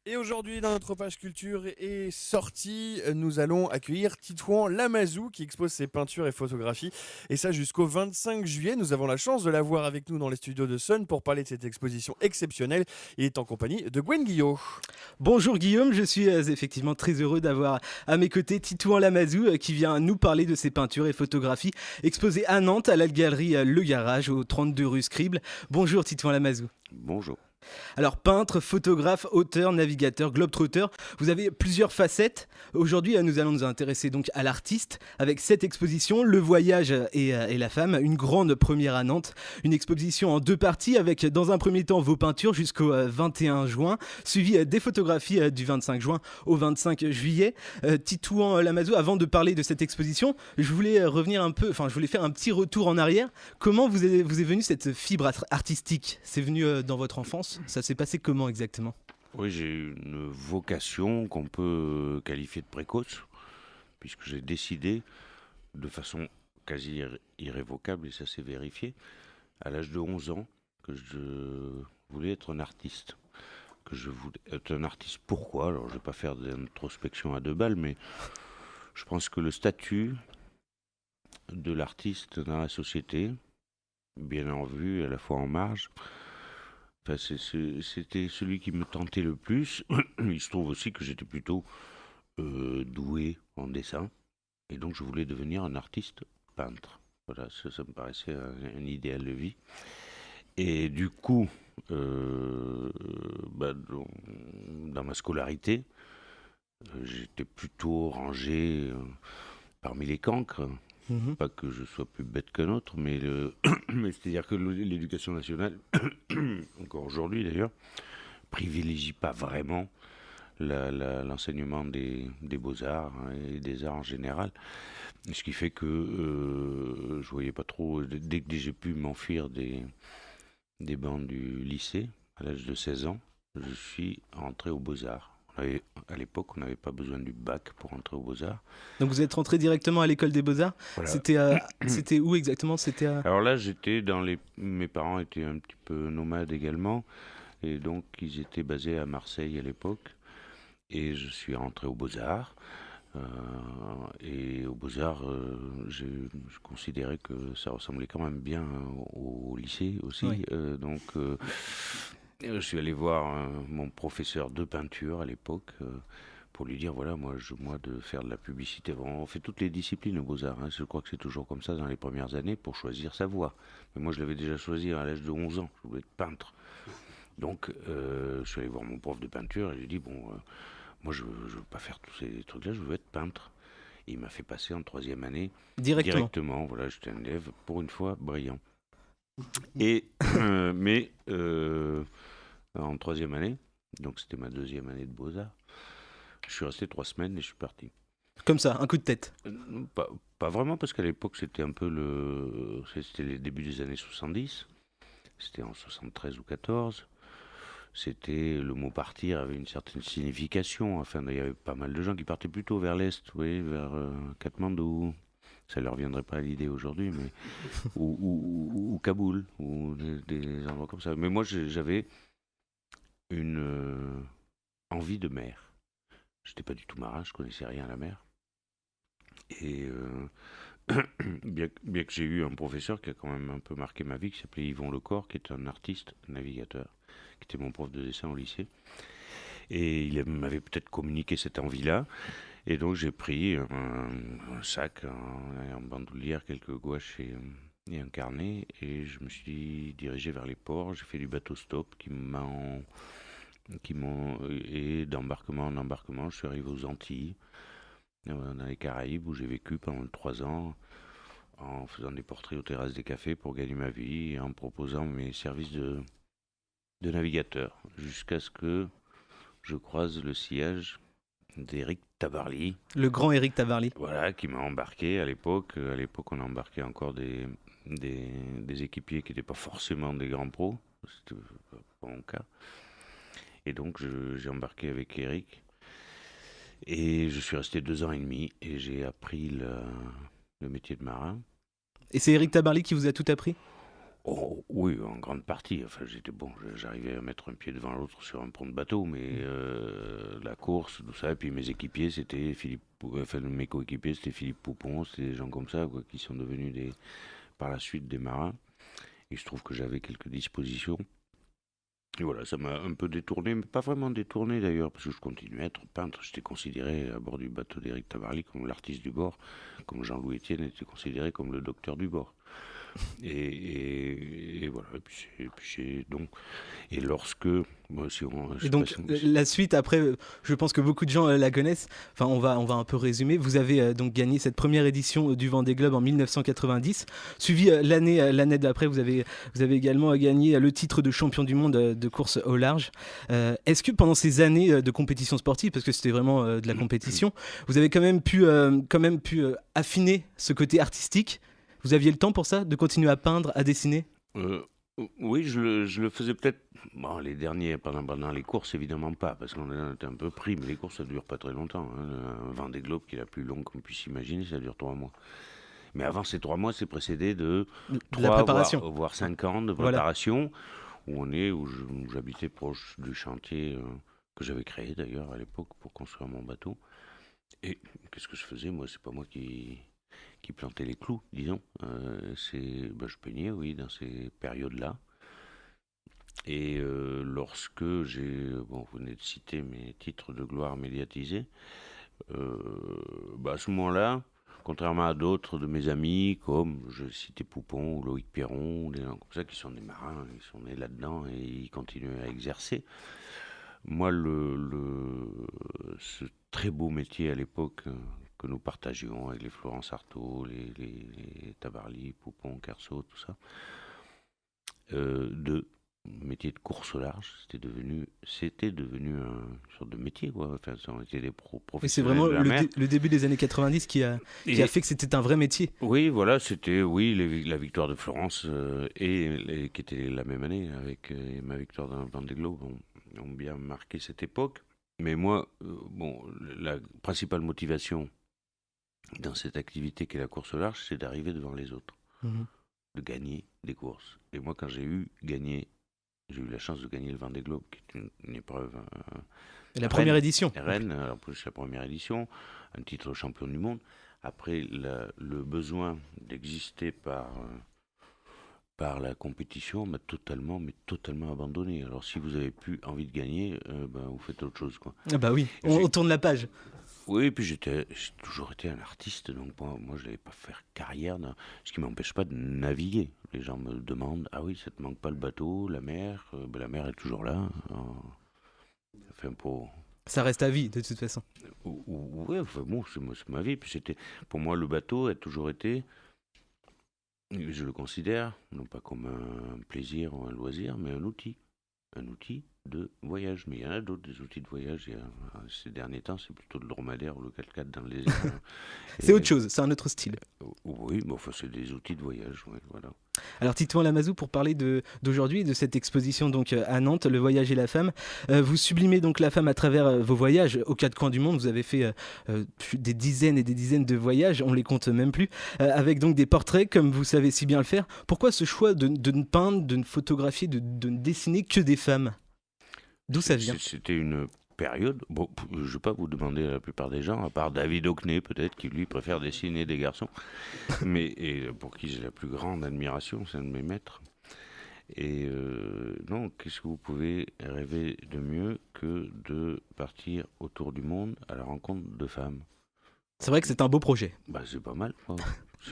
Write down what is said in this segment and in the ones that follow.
Et aujourd'hui, dans notre page culture et sortie, nous allons accueillir Titouan Lamazou qui expose ses peintures et photographies. Et ça jusqu'au 25 juillet. Nous avons la chance de l'avoir avec nous dans les studios de Sun pour parler de cette exposition exceptionnelle. Il est en compagnie de Gwen Guillot. Bonjour Guillaume, je suis effectivement très heureux d'avoir à mes côtés Titouan Lamazou qui vient nous parler de ses peintures et photographies exposées à Nantes à la galerie Le Garage au 32 rue Scribe. Bonjour Titouan Lamazou. Bonjour. Alors peintre, photographe, auteur, navigateur, globe-trotteur, vous avez plusieurs facettes. Aujourd'hui, nous allons nous intéresser donc à l'artiste avec cette exposition, Le Voyage et la Femme, une grande première à Nantes. Une exposition en deux parties avec dans un premier temps vos peintures jusqu'au 21 juin, suivi des photographies du 25 juin au 25 juillet. Titouan Lamazou, avant de parler de cette exposition, je voulais faire un petit retour en arrière. Comment vous est venue cette fibre artistique? C'est venu dans votre enfance? Ça s'est passé comment exactement? Oui, j'ai une vocation qu'on peut qualifier de précoce, puisque j'ai décidé de façon quasi irrévocable, et ça s'est vérifié, à l'âge de 11 ans, que je voulais être un artiste. Que je voulais être un artiste. Pourquoi? Alors, je ne vais pas faire d'introspection à deux balles, mais je pense que le statut de l'artiste dans la société, bien en vue et à la fois en marge, enfin, c'était celui qui me tentait le plus. Il se trouve aussi que j'étais plutôt doué en dessin. Et donc je voulais devenir un artiste peintre. Voilà, ça me paraissait un idéal de vie. Et du coup, dans ma scolarité, j'étais plutôt rangé parmi les cancres. Mhm. Pas que je sois plus bête qu'un autre, mais, mais c'est-à-dire que l'éducation nationale, encore aujourd'hui d'ailleurs, privilégie pas vraiment l'enseignement des beaux-arts, hein, et des arts en général. Ce qui fait que je voyais pas trop, dès que j'ai pu m'enfuir des bancs du lycée, à l'âge de 16 ans, je suis rentré aux beaux-arts. À l'époque, on n'avait pas besoin du bac pour entrer aux beaux-arts. Donc vous êtes rentré directement à l'école des Beaux-Arts. Voilà. C'était où exactement? C'était à... Alors là, j'étais dans les... Mes parents étaient un petit peu nomades également, et donc ils étaient basés à Marseille à l'époque. Et je suis rentré aux Beaux-Arts. Et aux Beaux-Arts, je considérais que ça ressemblait quand même bien au lycée aussi. Oui. Je suis allé voir mon professeur de peinture à l'époque pour lui dire voilà, moi de faire de la publicité. Bon, on fait toutes les disciplines aux Beaux-Arts, hein. Je crois que c'est toujours comme ça dans les premières années pour choisir sa voie. Mais moi, je l'avais déjà choisi à l'âge de 11 ans. Je voulais être peintre. Donc, je suis allé voir mon prof de peinture et je lui ai dit bon. Moi, je ne veux pas faire tous ces trucs-là, je veux être peintre. Et il m'a fait passer en troisième année Directement. directement. Voilà, j'étais un élève, pour une fois, brillant. Et, en troisième année, donc c'était ma deuxième année de Beaux-Arts, je suis resté 3 semaines et je suis parti. Comme ça, un coup de tête. Pas vraiment, parce qu'à l'époque, c'était un peu c'était les débuts des années 70. C'était en 73 ou 14. C'était le mot partir avait une certaine signification. Enfin, il y avait pas mal de gens qui partaient plutôt vers l'est, oui, vers Katmandou. Ça leur viendrait pas à l'idée aujourd'hui, mais ou Kaboul, ou des endroits comme ça. Mais moi, j'avais une envie de mer. J'étais pas du tout marin, je connaissais rien à la mer. Et bien que j'ai eu un professeur qui a quand même un peu marqué ma vie, qui s'appelait Yvon Lecor, qui est un artiste navigateur, qui était mon prof de dessin au lycée. Et il m'avait peut-être communiqué cette envie-là. Et donc j'ai pris un sac, en bandoulière, quelques gouaches et un carnet. Et je me suis dirigé vers les ports. J'ai fait du bateau stop et d'embarquement en embarquement, je suis arrivé aux Antilles, dans les Caraïbes, où j'ai vécu pendant 3 ans en faisant des portraits aux terrasses des cafés pour gagner ma vie et en proposant mes services de navigateur, jusqu'à ce que je croise le sillage d'Éric Tabarly. Le grand Éric Tabarly. Voilà, qui m'a embarqué à l'époque. À l'époque, on embarquait encore des équipiers qui n'étaient pas forcément des grands pros. C'était pas mon cas. Et donc, j'ai embarqué avec Éric. Et je suis resté 2 ans et demi et j'ai appris le métier de marin. Et c'est Éric Tabarly qui vous a tout appris? Oh, oui, en grande partie. Enfin, j'arrivais à mettre un pied devant l'autre sur un pont de bateau, mais la course, tout ça, et puis mes équipiers, enfin, mes coéquipiers, c'était Philippe Poupon, c'était des gens comme ça, quoi, qui sont devenus par la suite des marins. Et je trouve que j'avais quelques dispositions. Et voilà, ça m'a un peu détourné, mais pas vraiment détourné d'ailleurs, parce que je continuais à être peintre. J'étais considéré à bord du bateau d'Éric Tabarly comme l'artiste du bord, comme Jean-Louis Etienne était considéré comme le docteur du bord. Et voilà, et lorsque, moi, si on, je Et sais pas donc si- la suite après, je pense que beaucoup de gens la connaissent. Enfin, on va un peu résumer. Vous avez donc gagné cette première édition du Vendée Globe en 1990. Suivi l'année d'après, vous avez également gagné le titre de champion du monde de course au large. Est-ce que pendant ces années de compétition sportive, parce que c'était vraiment de la compétition, vous avez quand même pu affiner ce côté artistique? Vous aviez le temps pour ça, de continuer à peindre, à dessiner? euh, oui, je le faisais peut-être. Bon, les derniers, pendant les courses, évidemment pas, parce qu'on était un peu pris, mais les courses, ça dure pas très longtemps. Hein. Un Vendée Globe qui est la plus longue qu'on puisse imaginer, ça dure 3 mois. Mais avant ces 3 mois, c'est précédé de De la 3 préparation. voire 5 ans de Voilà. préparation, où j'habitais proche du chantier que j'avais créé d'ailleurs à l'époque pour construire mon bateau. Et qu'est-ce que je faisais? Moi, c'est pas moi qui plantais les clous, disons. Je peignais, oui, dans ces périodes-là. Et vous venez de citer mes titres de gloire médiatisés, à ce moment-là, contrairement à d'autres de mes amis, comme je citais Poupon ou Loïc Perron, des gens comme ça qui sont des marins, ils sont nés là-dedans et ils continuent à exercer. Moi, ce très beau métier à l'époque que nous partagions avec les Florence Artaud, les Tabarly, Poupon, Kersaut, tout ça, de métier de course au large, c'était devenu une sorte de métier, quoi. Enfin, on était des Et c'est professionnels vraiment de la mer. le début des années 90 qui a fait que c'était un vrai métier. Oui, voilà, c'était la victoire de Florence qui était la même année avec ma victoire dans le Vendée Globe ont bien marqué cette époque. Mais moi, la principale motivation dans cette activité qu'est la course au large, c'est d'arriver devant les autres, Mhm. de gagner des courses. Et moi, quand j'ai eu la chance de gagner le Vendée Globe, qui est une épreuve Et la première édition. Rennes, en plus la première édition, un titre champion du monde. Après, le besoin d'exister par la compétition m'a totalement abandonné. Alors si vous avez plus envie de gagner, vous faites autre chose, quoi. Ah bah oui, on tourne la page. Oui, et puis j'ai toujours été un artiste, donc moi je n'allais pas faire carrière, ce qui ne m'empêche pas de naviguer. Les gens me demandent, ah oui, ça te manque pas le bateau, la mer? La mer est toujours là. Enfin, Ça reste à vie de toute façon. ouais, enfin bon, c'est ma vie. Puis pour moi, le bateau a toujours été, je le considère, non pas comme un plaisir ou un loisir, mais un outil de voyage. Mais il y en a d'autres, des outils de voyage. Ces derniers temps, c'est plutôt le dromadaire ou le 4x4 dans les airs. C'est autre chose, c'est un autre style. Oui, mais enfin, c'est des outils de voyage, ouais, voilà. Alors Titouan Lamazou, pour parler d'aujourd'hui et de cette exposition donc à Nantes, le voyage et la femme, vous sublimez donc la femme à travers vos voyages aux quatre coins du monde. Vous avez fait des dizaines et des dizaines de voyages, on les compte même plus, avec donc des portraits comme vous savez si bien le faire. Pourquoi ce choix de ne peindre, de ne photographier, de ne dessiner que des femmes? D'où ça vient? C'était une période. Bon, je ne vais pas vous demander à la plupart des gens, à part David Hockney peut-être, qui lui préfère dessiner des garçons, et pour qui j'ai la plus grande admiration, c'est un de mes maîtres. Et non, qu'est-ce que vous pouvez rêver de mieux que de partir autour du monde à la rencontre de femmes? C'est vrai que c'est un beau projet. C'est pas mal, quoi.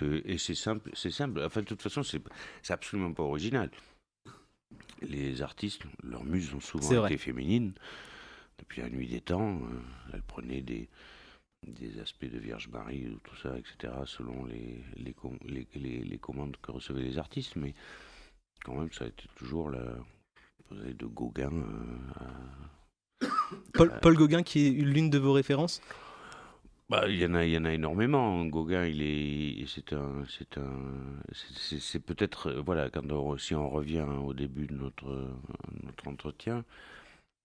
Et c'est simple, c'est simple. Enfin, de toute façon, c'est absolument pas original. Les artistes, leurs muses ont C'est souvent vrai. été féminines. Depuis la nuit des temps, elles prenaient des aspects de Vierge Marie, ou tout ça, etc., selon les commandes que recevaient les artistes. Mais quand même, ça a été toujours vous avez de Gauguin Paul Gauguin qui est l'une de vos références? il y en a énormément. Gauguin, c'est peut-être, voilà, si on revient au début de notre entretien,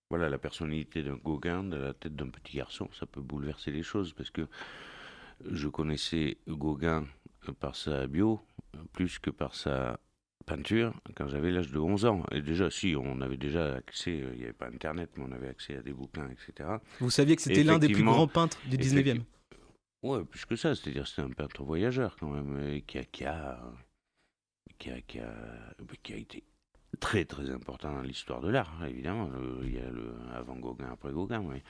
voilà, la personnalité d'un Gauguin dans la tête d'un petit garçon, ça peut bouleverser les choses, parce que je connaissais Gauguin par sa bio, plus que par sa peinture quand j'avais l'âge de 11 ans. Et déjà, si, on avait déjà accès, il n'y avait pas Internet, mais on avait accès à des bouquins, etc. Vous saviez que c'était l'un des plus Effectivement, grands peintres du 19e. Ouais, plus que ça, c'est-à-dire c'est un peintre voyageur quand même, et qui a été très très important dans l'histoire de l'art, hein, évidemment. Il y a le avant Gauguin, après Gauguin, oui.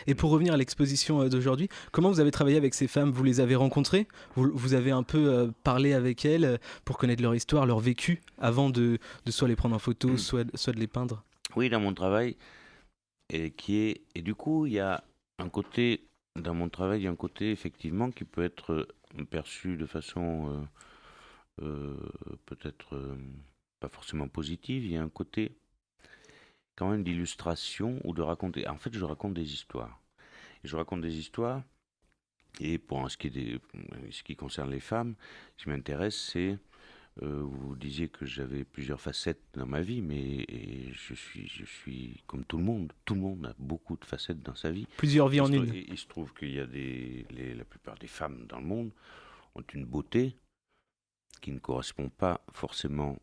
Et pour revenir à l'exposition d'aujourd'hui, comment vous avez travaillé avec ces femmes? Vous les avez rencontrées? Vous avez un peu parlé avec elles pour connaître leur histoire, leur vécu, avant de soit les prendre en photo, soit de les peindre? Oui, dans mon travail, et du coup, il y a un côté, dans mon travail, il y a un côté effectivement qui peut être perçu de façon peut-être pas forcément positive. Il y a un côté quand même d'illustration ou de raconter. En fait, je raconte des histoires. Et je raconte des histoires. Et pour ce qui concerne les femmes, ce qui m'intéresse, c'est vous disiez que j'avais plusieurs facettes dans ma vie, mais je suis comme tout le monde. Tout le monde a beaucoup de facettes dans sa vie. Plusieurs vies en une. Il se trouve qu'il y a la plupart des femmes dans le monde ont une beauté qui ne correspond pas forcément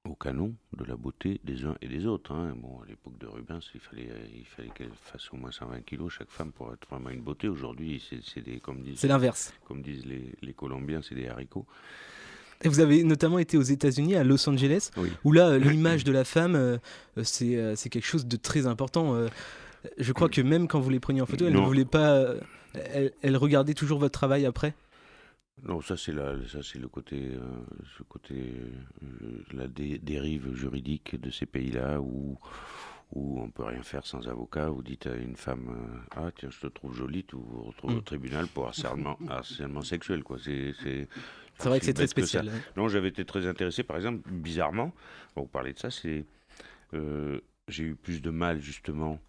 au canon de la beauté des uns et des autres. Hein. Bon, à l'époque de Rubens, il fallait qu'elle fasse au moins 120 kilos chaque femme pour être vraiment une beauté. Aujourd'hui, c'est l'inverse. Comme disent les Colombiens, c'est des haricots. Et vous avez notamment été aux États-Unis, à Los Angeles, oui. où là, l'image de la femme, c'est quelque chose de très important. Je crois que même quand vous les preniez en photo, elle ne voulait pas. Elle regardait toujours votre travail après. Non, ça c'est le côté, la dérive juridique de ces pays-là où on peut rien faire sans avocat. Vous dites à une femme, ah tiens, je te trouve jolie, tu vous retrouves au tribunal pour harcèlement sexuel, quoi. C'est vrai que c'est très spécial. Non, j'avais été très intéressé, par exemple, bizarrement, pour vous parler de ça, j'ai eu plus de mal justement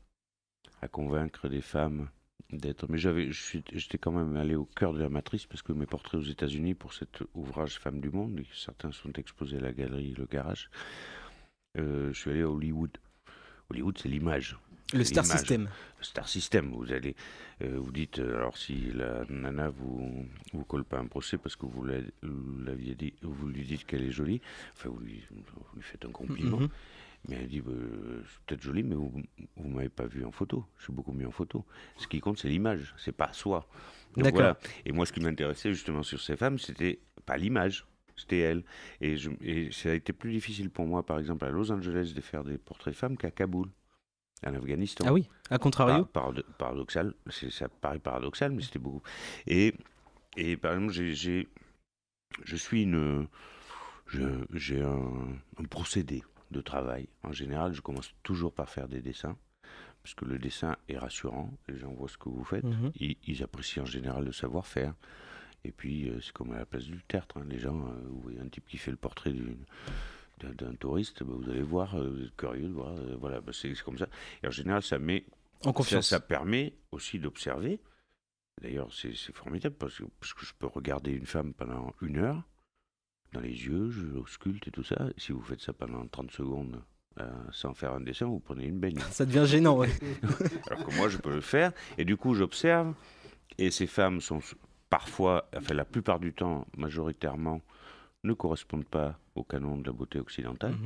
à convaincre des femmes d'être. Mais j'étais quand même allé au cœur de la matrice parce que mes portraits aux États-Unis pour cet ouvrage Femmes du Monde, et certains sont exposés à la galerie Le Garage, je suis allé à Hollywood. Hollywood, c'est l'image. Le Star System. Le Star System. Vous dites, alors si la nana vous colle pas un procès parce que vous l'aviez dit, vous lui dites qu'elle est jolie, enfin vous lui faites un compliment. Mm-hmm. Mais elle dit, je suis peut-être jolie, mais vous m'avez pas vu en photo. Je suis beaucoup mieux en photo. Ce qui compte, c'est l'image, c'est pas soi. Donc, d'accord. Voilà. Et moi, ce qui m'intéressait justement sur ces femmes, c'était pas l'image, c'était elles. Et ça a été plus difficile pour moi, par exemple, à Los Angeles, de faire des portraits de femmes qu'à Kaboul, en Afghanistan. Ah oui, à contrario. Paradoxal, ça paraît paradoxal, mais c'était beaucoup. Et par exemple, j'ai un procédé de travail. En général, je commence toujours par faire des dessins, parce que le dessin est rassurant, les gens voient ce que vous faites, ils apprécient en général le savoir-faire, et puis c'est comme à la place du théâtre, hein. Les gens, vous voyez un type qui fait le portrait d'un touriste, vous allez voir, vous êtes curieux de voir, voilà, c'est comme ça, et en général ça met en confiance. Ça permet aussi d'observer, d'ailleurs c'est formidable, parce que je peux regarder une femme pendant 1 heure, dans les yeux, je l'ausculte et tout ça. Si vous faites ça pendant 30 secondes sans faire un dessin, vous prenez une baigne. Ça devient gênant, ouais. Alors que moi, je peux le faire. Et du coup, j'observe. Et ces femmes sont parfois, enfin la plupart du temps, majoritairement, ne correspondent pas au canon de la beauté occidentale.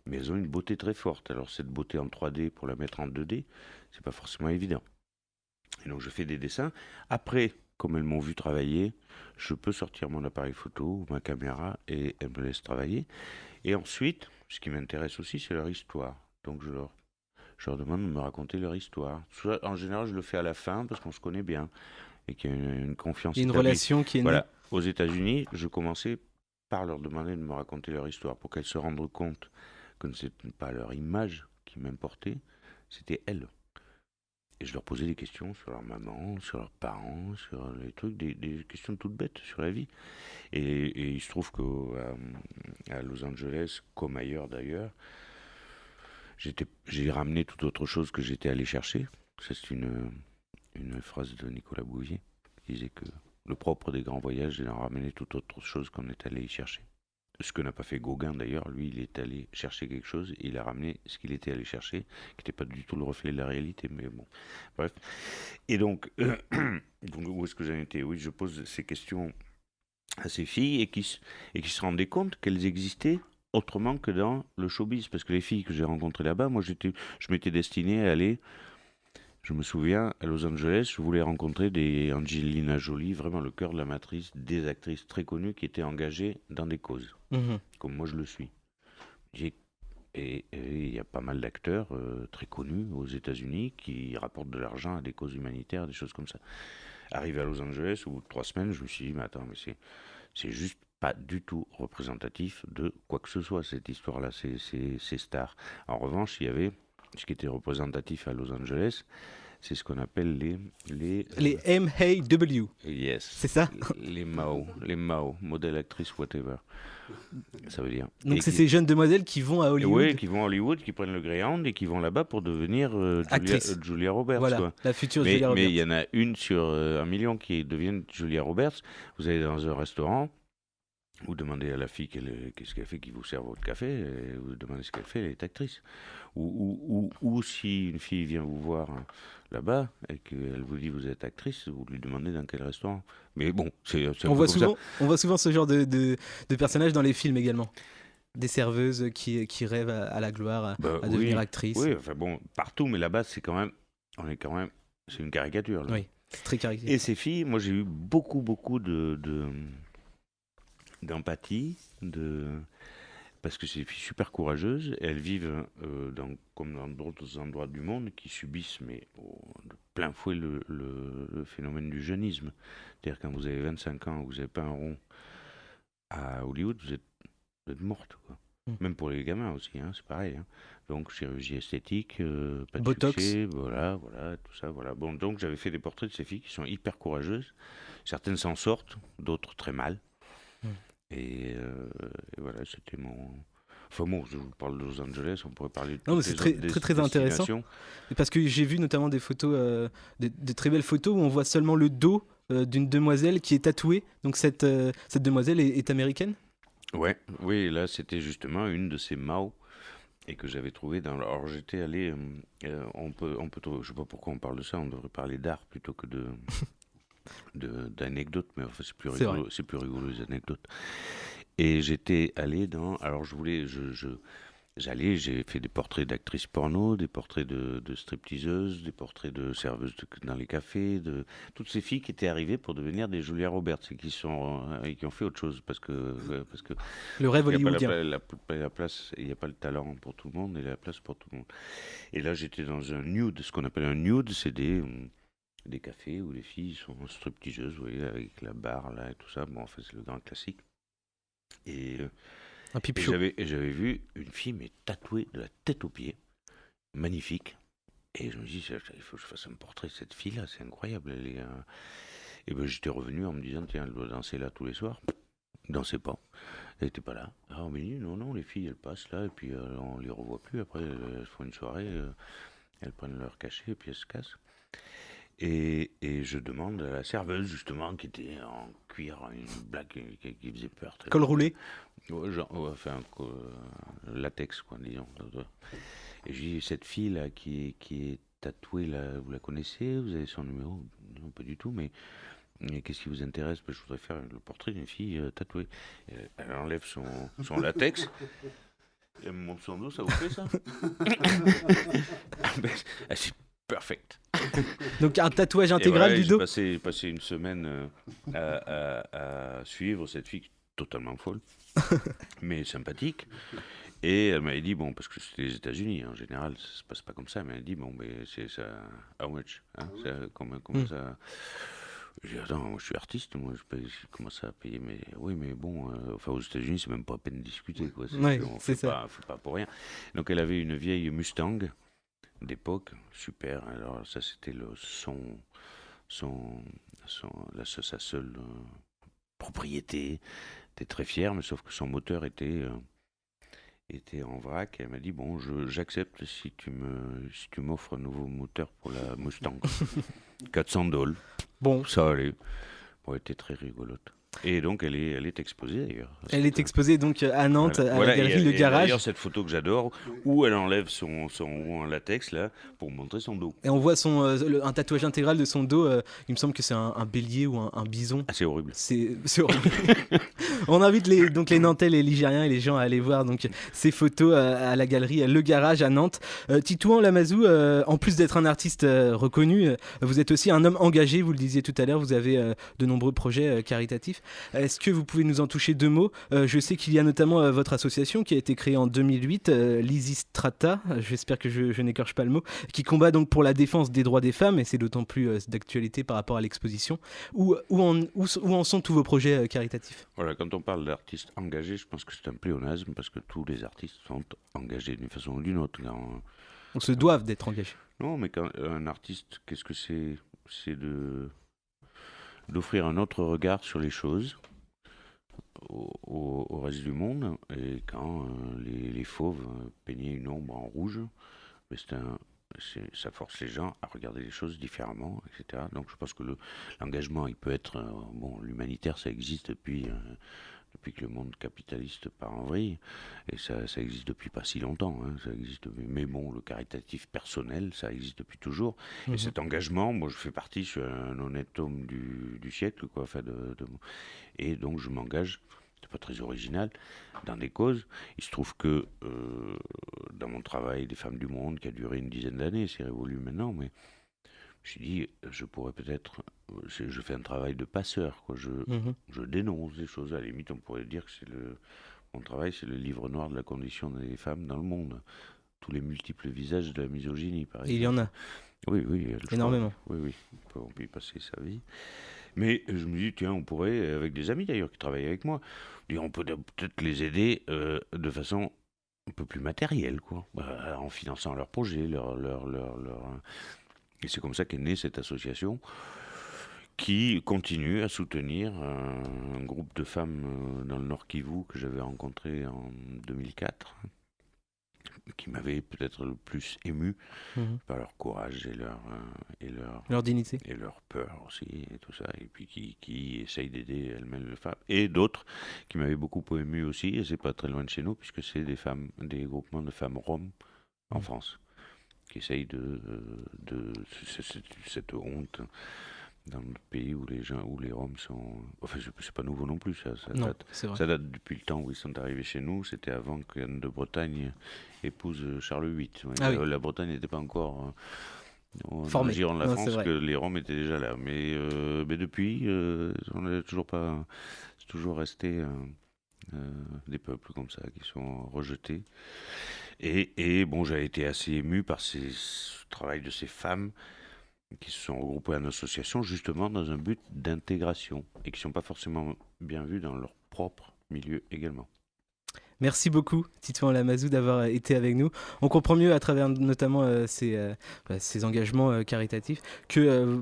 Mais elles ont une beauté très forte. Alors cette beauté en 3D, pour la mettre en 2D, c'est pas forcément évident. Et donc je fais des dessins. Après, comme elles m'ont vu travailler, je peux sortir mon appareil photo ou ma caméra et elles me laissent travailler. Et ensuite, ce qui m'intéresse aussi, c'est leur histoire. Donc je leur demande de me raconter leur histoire. En général, je le fais à la fin parce qu'on se connaît bien et qu'il y a une confiance. Il y a une relation qui est née. Voilà. Aux États-Unis, je commençais par leur demander de me raconter leur histoire pour qu'elles se rendent compte que ce n'était pas leur image qui m'importait, c'était elles. Et je leur posais des questions sur leur maman, sur leurs parents, sur les trucs, des questions toutes bêtes sur la vie. Et il se trouve qu'à Los Angeles, comme ailleurs d'ailleurs, j'ai ramené tout autre chose que j'étais allé chercher. Ça, c'est une phrase de Nicolas Bouvier qui disait que le propre des grands voyages, c'est d'en ramener tout autre chose qu'on est allé y chercher. Ce que n'a pas fait Gauguin d'ailleurs, lui il est allé chercher quelque chose et il a ramené ce qu'il était allé chercher, qui n'était pas du tout le reflet de la réalité, mais bon, bref. Et donc où est-ce que j'en étais ? Oui, je pose ces questions à ces filles et qui se rendaient compte qu'elles existaient autrement que dans le showbiz. Parce que les filles que j'ai rencontrées là-bas, moi, je m'étais destiné à aller, je me souviens, à Los Angeles, je voulais rencontrer des Angelina Jolie, vraiment le cœur de la matrice, des actrices très connues qui étaient engagées dans des causes, comme moi je le suis. Et il y a pas mal d'acteurs très connus aux États-Unis qui rapportent de l'argent à des causes humanitaires, des choses comme ça. Arrivé à Los Angeles, au bout de 3 semaines, je me suis dit, mais attends, mais c'est juste pas du tout représentatif de quoi que ce soit, cette histoire-là, ces stars. En revanche, il y avait ce qui était représentatif à Los Angeles, c'est ce qu'on appelle Les MAW. Yes. C'est ça? Les MAO, modèle, actrice, whatever. Ça veut dire. Donc c'est ces jeunes demoiselles qui vont à Hollywood. Oui, qui vont à Hollywood, qui prennent le Greyhound et qui vont là-bas pour devenir Julia Roberts. Voilà, quoi. la future Julia Roberts. Mais il y en a une sur 1 million qui devient Julia Roberts. Vous allez dans un restaurant, vous demandez à la fille qu'est-ce qu'elle fait, qui vous sert votre café, et vous demandez ce qu'elle fait, elle est actrice. Ou si une fille vient vous voir là-bas et qu'elle vous dit vous êtes actrice, vous lui demandez dans quel restaurant. Mais bon, c'est on voit souvent ce genre de personnages dans les films également. Des serveuses qui rêvent à la gloire, à devenir actrice. Oui, enfin bon, partout, mais là-bas, c'est une caricature. Là. Oui, c'est très caricature. Et ces filles, moi j'ai eu beaucoup d'empathie, parce que c'est des filles super courageuses, et elles vivent comme dans d'autres endroits du monde qui subissent de plein fouet le phénomène du jeunisme. C'est-à-dire quand vous avez 25 ans, vous n'avez pas un rond à Hollywood, vous êtes morte, quoi. Même pour les gamins aussi, hein, c'est pareil. Hein. Donc chirurgie esthétique, pas de Botox, succès, voilà, tout ça, voilà. Bon, donc j'avais fait des portraits de ces filles qui sont hyper courageuses. Certaines s'en sortent, d'autres très mal. Et voilà, c'était mon. Enfin bon, je vous parle de Los Angeles, on pourrait parler de non, mais c'est très intéressant. Parce que j'ai vu notamment des photos, de très belles photos où on voit seulement le dos d'une demoiselle qui est tatouée. Donc cette demoiselle est américaine. Ouais, oui, là c'était justement une de ces Mao et que j'avais trouvé dans. Alors j'étais allé, on peut trouver, je sais pas pourquoi on parle de ça, on devrait parler d'art plutôt que d'anecdotes, mais enfin c'est plus rigolo les anecdotes. Et j'étais allé dans, alors je voulais, j'ai fait des portraits d'actrices porno, des portraits de stripteaseuses, des portraits de serveuses dans les cafés, de toutes ces filles qui étaient arrivées pour devenir des Julia Roberts et qui ont fait autre chose parce que le rêve hollywoodien. La place, il n'y a pas le talent pour tout le monde et la place pour tout le monde. Et là j'étais dans un nude, ce qu'on appelle un nude, c'est des cafés où les filles sont stripteaseuses, vous voyez, avec la barre là et tout ça. Bon, en fait, c'est le grand classique. Et j'avais vu une fille, mais tatouée de la tête aux pieds, magnifique. Et je me dis, il faut que je fasse un portrait de cette fille-là, c'est incroyable. Et ben, j'étais revenu en me disant, tiens, elle doit danser là tous les soirs. Elle dansait pas. Elle n'était pas là. Alors on m'a dit, non, les filles, elles passent là, et puis on les revoit plus. Après, elles font une soirée, elles prennent leur cachet, et puis elles se cassent. Et je demande à la serveuse, justement, qui était en cuir, une blague qui faisait peur. Col roulé. Ouais, enfin, latex, quoi, disons. Et je dis, cette fille-là qui est tatouée, là, vous la connaissez? Vous avez son numéro? Non, pas du tout, mais qu'est-ce qui vous intéresse? Je voudrais faire le portrait d'une fille tatouée. Elle enlève son latex. Elle me montre son dos, ça vous fait ça? C'est perfect. Donc un tatouage intégral du dos. J'ai passé une semaine à suivre cette fille totalement folle, mais sympathique. Et elle m'avait dit, bon, parce que c'était les États-Unis, en général, ça se passe pas comme ça, mais elle m'a dit, bon, mais c'est ça, how much, hein, comment ça. J'ai dit, attends, moi je suis artiste, moi je commence à payer, mais oui, mais bon, enfin aux États-Unis, c'est même pas à peine de discuter, quoi. On fait pas pour rien. Donc elle avait une vieille Mustang d'époque, super. Alors ça c'était sa seule propriété. Était très fier, mais sauf que son moteur était en vrac. Et elle m'a dit bon, j'accepte si tu m'offres un nouveau moteur pour la Mustang. $400. Bon, ça allait. Bon, elle était très rigolote. Et donc elle est exposée d'ailleurs. Elle est exposée donc à Nantes, Voilà. à Voilà, la galerie et Le Garage. d'ailleurs cette photo que j'adore, où elle enlève son haut en latex là, pour montrer son dos. Et on voit un tatouage intégral de son dos. Il me semble que c'est un bélier ou un bison. Ah, c'est horrible. C'est horrible. On invite donc les Nantais, les Ligériens et les gens à aller voir donc, ces photos à la galerie Le Garage à Nantes. Titouan Lamazou, en plus d'être un artiste reconnu, vous êtes aussi un homme engagé, vous le disiez tout à l'heure, vous avez de nombreux projets caritatifs. Est-ce que vous pouvez nous en toucher 2 mots? Je sais qu'il y a notamment votre association qui a été créée en 2008, Lysistrata, j'espère que je n'écorche pas le mot, qui combat donc pour la défense des droits des femmes, et c'est d'autant plus d'actualité par rapport à l'exposition. Où en sont tous vos projets caritatifs? Voilà, quand on parle d'artistes engagés, je pense que c'est un pléonasme parce que tous les artistes sont engagés d'une façon ou d'une autre. On se doivent d'être engagés. Non, mais quand un artiste, qu'est-ce que c'est? C'est d'offrir un autre regard sur les choses au reste du monde. Et quand les fauves peignaient une ombre en rouge, mais ça force les gens à regarder les choses différemment, etc. Donc je pense que l'engagement, il peut être... l'humanitaire, ça existe depuis que le monde capitaliste part en vrille, et ça existe depuis pas si longtemps, hein, ça existe, mais bon, le caritatif personnel, ça existe depuis toujours, et cet engagement, moi je fais partie, je suis un honnête homme du siècle, quoi, enfin et donc je m'engage, c'est pas très original, dans des causes. Il se trouve que dans mon travail des femmes du monde, qui a duré une dizaine d'années, c'est révolu maintenant, mais je me suis dit, je pourrais peut-être, je fais un travail de passeur, quoi. Je dénonce des choses. À la limite, on pourrait dire que mon travail, c'est le livre noir de la condition des femmes dans le monde. Tous les multiples visages de la misogynie, par exemple. Et il y en a. Oui, énormément. Oui, on peut y passer sa vie. Mais je me dis, tiens, on pourrait, avec des amis d'ailleurs qui travaillent avec moi, on peut peut-être les aider de façon un peu plus matérielle, quoi, en finançant leurs projets, Et c'est comme ça qu'est née cette association qui continue à soutenir un groupe de femmes dans le Nord Kivu que j'avais rencontré en 2004, qui m'avait peut-être le plus ému par leur courage Leur dignité. et leur peur aussi, et tout ça, et puis qui essayent d'aider elles-mêmes les femmes. Et d'autres qui m'avaient beaucoup ému aussi, et c'est pas très loin de chez nous, puisque c'est des groupements de femmes roms en France, qui essayent cette honte dans notre pays où les Roms sont... Enfin, c'est pas nouveau non plus, ça date depuis le temps où ils sont arrivés chez nous. C'était avant qu'Anne de Bretagne épouse Charles VIII. La Bretagne n'était pas encore formée. En Gironde de la France, que les Roms étaient déjà là. Mais depuis, on n'a toujours pas... C'est toujours resté des peuples comme ça qui sont rejetés. Et bon, j'ai été assez ému par ce travail de ces femmes qui se sont regroupées en association justement dans un but d'intégration et qui ne sont pas forcément bien vues dans leur propre milieu également. Merci beaucoup Titouan Lamazou d'avoir été avec nous. On comprend mieux à travers notamment ces engagements caritatifs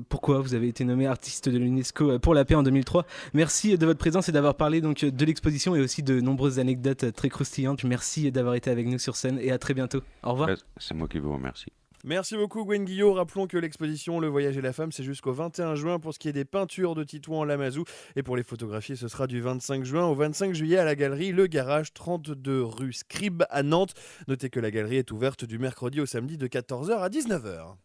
pourquoi vous avez été nommé artiste de l'UNESCO pour la paix en 2003. Merci de votre présence et d'avoir parlé donc de l'exposition et aussi de nombreuses anecdotes très croustillantes. Merci d'avoir été avec nous sur scène et à très bientôt. Au revoir. C'est moi qui vous remercie. Merci beaucoup Gwen Guillot. Rappelons que l'exposition Le Voyage et la Femme, c'est jusqu'au 21 juin pour ce qui est des peintures de Titouan Lamazou. Et pour les photographies, ce sera du 25 juin au 25 juillet à la galerie Le Garage, 32 rue Scribe à Nantes. Notez que la galerie est ouverte du mercredi au samedi de 14h à 19h.